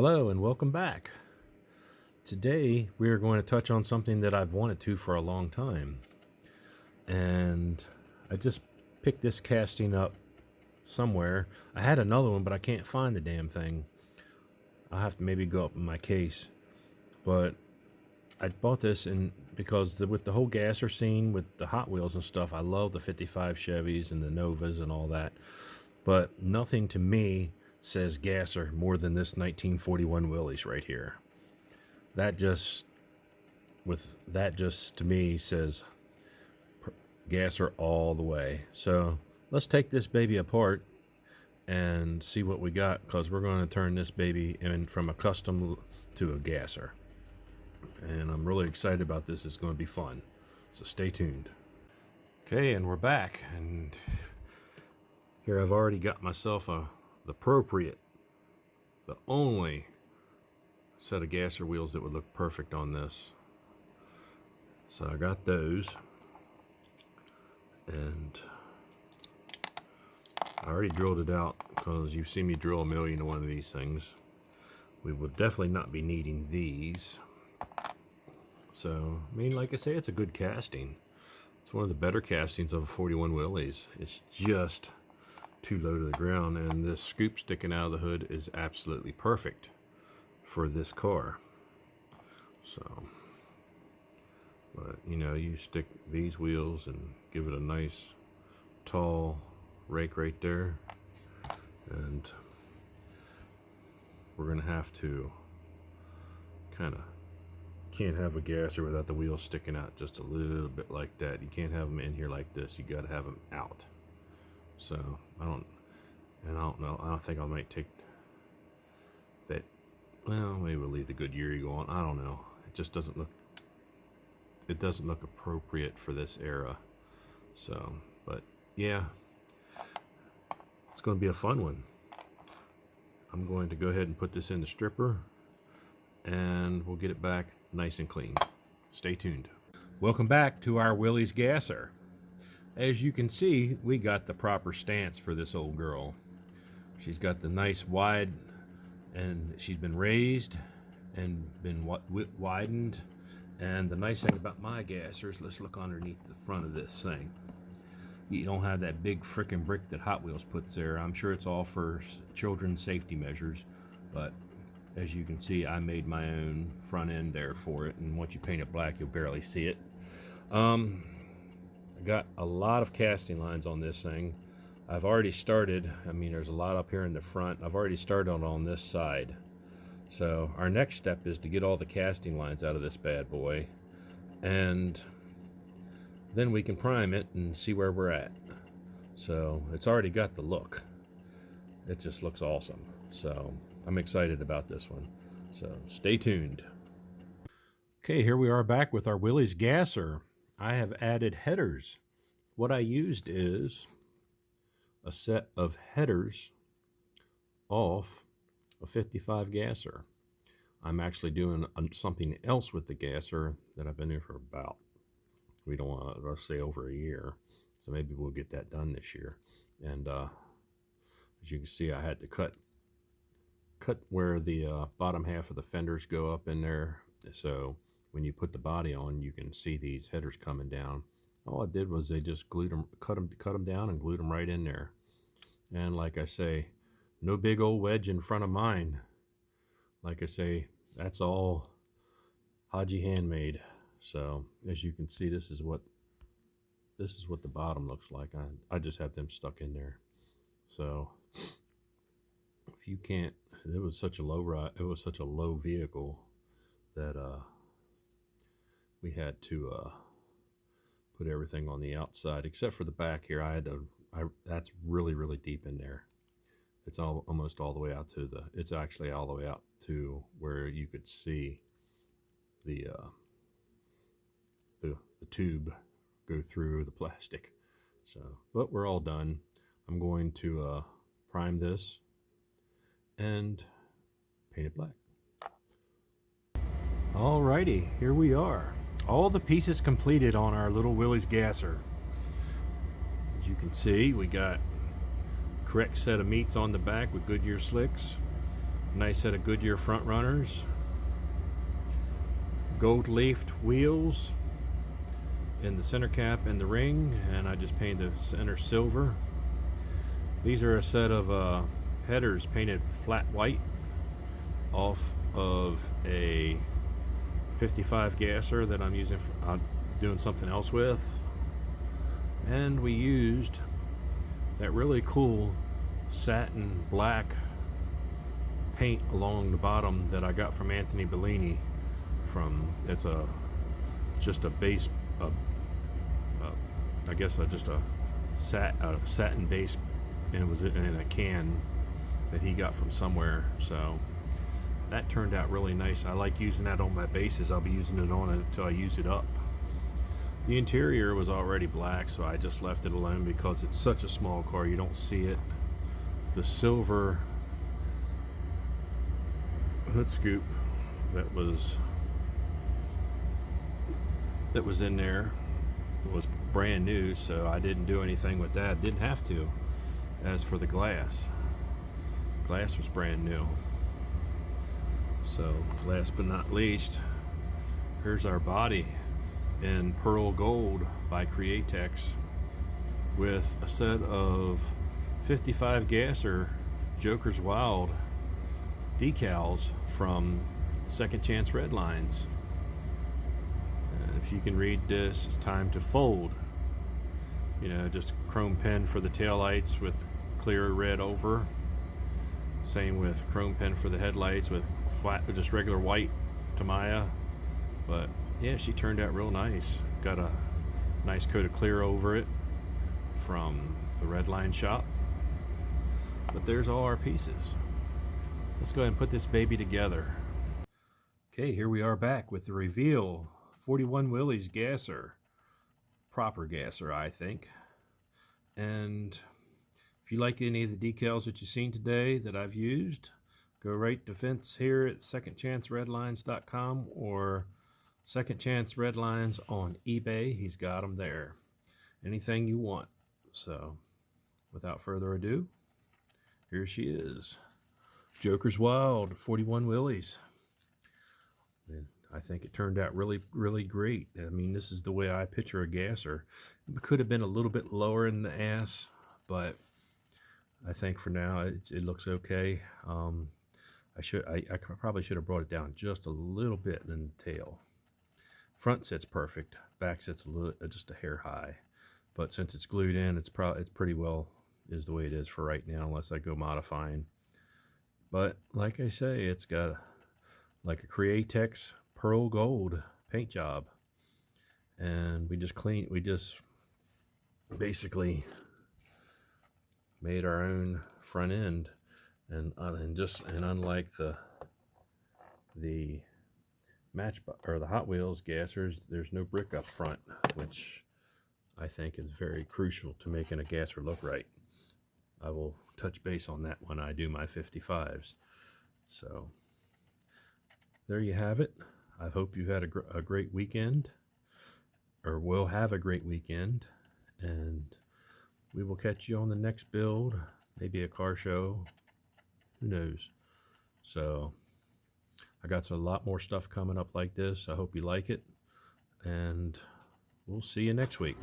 Hello and welcome back. Today we are going to touch on something that I've wanted to for a long time. And I just picked this casting up somewhere. I had another one, but I can't find the damn thing. I'll have to maybe go up in my case. But I bought this because with the whole gasser scene with the Hot Wheels and stuff, I love the 55 Chevys and the Novas and all that. But nothing to me says gasser more than this 1941 Willys right here. That just to me says gasser all the way. So let's take this baby apart and see what we got, because we're going to turn this baby in from a custom to a gasser. And I'm really excited about this. It's going to be fun. So stay tuned. Okay, and we're back. And here I've already got myself the only set of gasser wheels that would look perfect on this. So I got those. And I already drilled it out because you've seen me drill a million of one of these things. We will definitely not be needing these. So, I mean, like I say, it's a good casting. It's one of the better castings of a 41 Willys. It's just too low to the ground, and this scoop sticking out of the hood is absolutely perfect for this car. So, but you know, you stick these wheels and give it a nice tall rake right there, and we're gonna have to can't have a gasser without the wheels sticking out just a little bit like that. You can't have them in here like this. You got to have them out. So I don't know. I don't think I might take that. Well, maybe we'll leave the Goodyear Eagle on. I don't know. It just doesn't look. It doesn't look appropriate for this era. So, but yeah, it's going to be a fun one. I'm going to go ahead and put this in the stripper, and we'll get it back nice and clean. Stay tuned. Welcome back to our Willys gasser. As you can see, we got the proper stance for this old girl. She's got the nice wide, and she's been raised and been widened. And the nice thing about my gassers, let's look underneath the front of this thing. You don't have that big frickin' brick that Hot Wheels puts there. I'm sure it's all for children's safety measures, but as you can see, I made my own front end there for it, and once you paint it black, you'll barely see it. I got a lot of casting lines on this thing. I've already started. I mean, there's a lot up here in the front. I've already started on this side. So our next step is to get all the casting lines out of this bad boy, and then we can prime it and see where we're at. So it's already got the look. It just looks awesome. So I'm excited about this one. So stay tuned. Okay, here we are back with our Willys gasser. I have added headers. What I used is a set of headers off a 55 gasser. I'm actually doing something else with the gasser that I've been doing for about, we don't want to say over a year. So maybe we'll get that done this year. And as you can see, I had to cut where the bottom half of the fenders go up in there. So when you put the body on, you can see these headers coming down. All I did was they just cut them down and glued them right in there. And like I say, no big old wedge in front of mine. Like I say, that's all Haji handmade. So as you can see, this is what the bottom looks like. I just have them stuck in there. So if you can't, it was such a low vehicle that we had to put everything on the outside except for the back here. That's really deep in there. It's almost all the way out to it's actually all the way out to where you could see the tube go through the plastic. So, but we're all done. I'm going to prime this and paint it black. Alrighty, here we are. All the pieces completed on our little Willys gasser. As you can see, we got correct set of meats on the back with Goodyear slicks. Nice set of Goodyear front runners. Gold leafed wheels in the center cap and the ring, and I just painted the center silver. These are a set of headers painted flat white off of a 55 gasser that I'm using for doing something else with. And we used that really cool satin black paint along the bottom that I got from Anthony Bellini. It's just a base, I guess just a satin base, and it was in a can that he got from somewhere. So that turned out really nice. I like using that on my bases. I'll be using it on it until I use it up. The interior was already black, so I just left it alone because it's such a small car you don't see it. The silver hood scoop that was in there was brand new, so I didn't do anything with that. Didn't have to. As for the glass was brand new. So last but not least, here's our body in pearl gold by Createx with a set of 55 gasser Joker's Wild decals from Second Chance Redlines. If you can read this, it's time to fold. You know, just chrome pen for the taillights with clear red over. Same with chrome pen for the headlights with flat, just regular white Tamiya. But yeah, she turned out real nice. Got a nice coat of clear over it from the Redline shop. But there's all our pieces. Let's go ahead and put this baby together. Okay, here we are back with the reveal. 41 Willys gasser. Proper gasser, I think. And if you like any of the decals that you've seen today that I've used, go right to Vince here at secondchanceredlines.com or Second Chance Redlines on eBay. He's got them there. Anything you want. So, without further ado, here she is. Joker's Wild, 41 Willys. And I think it turned out really, really great. I mean, this is the way I picture a gasser. It could have been a little bit lower in the ass, but I think for now it looks okay. I probably should have brought it down just a little bit in the tail. Front sits perfect. Back sits just a hair high. But since it's glued in, it's pretty well is the way it is for right now, unless I go modifying. But like I say, it's got like a Createx pearl gold paint job, and we just basically made our own front end, and unlike the or the Hot Wheels gassers, there's no brick up front, which I think is very crucial to making a gasser look right. I will touch base on that when I do my 55s. So there you have it. I hope you've had a great weekend, or will have a great weekend, and we will catch you on the next build, maybe a car show, who knows. So I got a lot more stuff coming up like this. I hope you like it, and we'll see you next week.